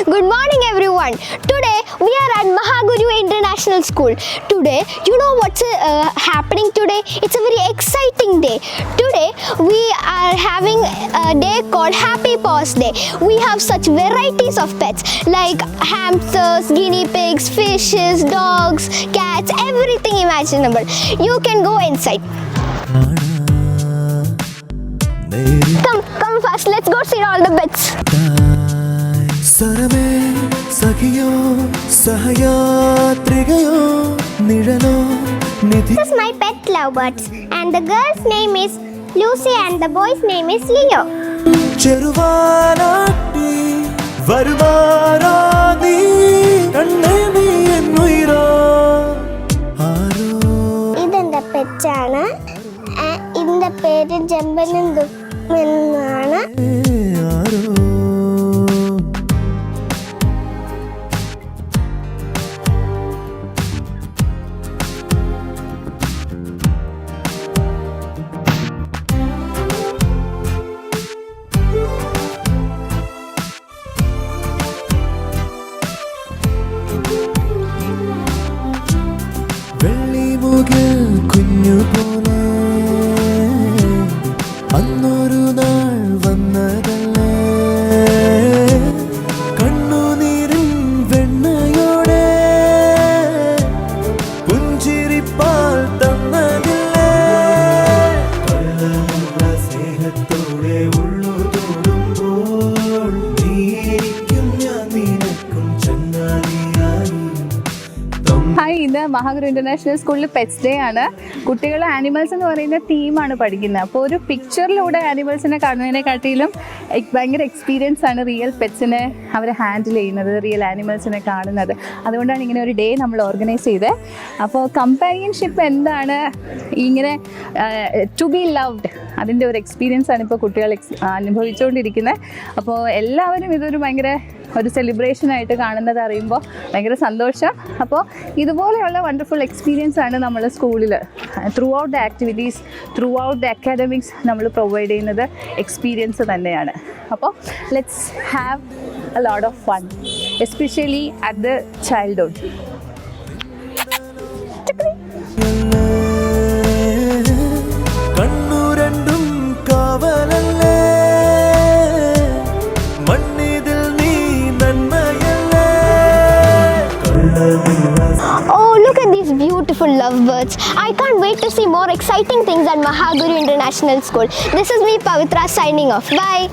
Good morning everyone. Today we are at Mahaguru International School. Today, you know what's happening today? It's a very exciting day. Today we are having a day called Happy Paws Day. We have such varieties of pets like hamsters, guinea pigs, fishes, dogs, cats, everything imaginable. You can go inside. Come first, let's go see all the pets. This is my pet lovebirds, and the girl's name is Lucy and the boy's name is Leo. ഇതെന്റെ പെറ്റാണ്. ഇതിന്റെ പേര് ജമ്പനും എന്നാണ്. കുഞ്ഞു പോലെ അന്നൊരു നാൾ വന്നതല്ലേ കണ്ണുനീരിൻ വെണ്ണയോടെ പുഞ്ചിരിപ്പാൽ തന്നതില്ലേ സ്നേഹത്തോടെ ഉള്ളു തോടുമ്പോൾ നീക്കും ഞാൻ നിനക്കും ചങ്ങാതിയായി. ഹായ്, ഇന്ന് മഹാഗുരു ഇന്റർനാഷണൽ സ്കൂളിൽ പെറ്റ്സ് ഡേ ആണ്. കുട്ടികൾ ആനിമൽസ് എന്ന് പറയുന്ന തീമാണ് പഠിക്കുന്നത്. അപ്പോൾ ഒരു പിക്ചറിലൂടെ ആനിമൽസിനെ കാണുന്നതിനെക്കാട്ടിലും ഭയങ്കര എക്സ്പീരിയൻസ് ആണ് റിയൽ പെറ്റ്സിനെ അവർ ഹാൻഡിൽ ചെയ്യുന്നത്, റിയൽ ആനിമൽസിനെ കാണുന്നത്. അതുകൊണ്ടാണ് ഇങ്ങനെ ഒരു ഡേ നമ്മൾ ഓർഗനൈസ് ചെയ്തത്. അപ്പോൾ കമ്പാനിയൻഷിപ്പ് എന്താണ്, ഇങ്ങനെ ടു ബി ലവ്ഡ്, അതിൻ്റെ ഒരു എക്സ്പീരിയൻസ് ആണ് ഇപ്പോൾ കുട്ടികൾ അനുഭവിച്ചുകൊണ്ടിരിക്കുന്നത്. അപ്പോൾ എല്ലാവരും ഇതൊരു ഭയങ്കര ഒരു സെലിബ്രേഷനായിട്ട് കാണുന്നത് അറിയുമ്പോൾ ഭയങ്കര സന്തോഷം. അപ്പോൾ ഇതുപോലെയുള്ള വണ്ടർഫുൾ എക്സ്പീരിയൻസ് ആണ് നമ്മൾ സ്കൂളിൽ through out the activities, through out the academics നമ്മൾ പ്രൊവൈഡ് ചെയ്യുന്നത് എക്സ്പീരിയൻസ് തന്നെയാണ്. അപ്പോൾ let's have a lot of fun, especially at the childhood. Oh, look at these beautiful lovebirds. I can't wait to see more exciting things at Mahaguru International School. This is me, Pavitra, signing off. Bye.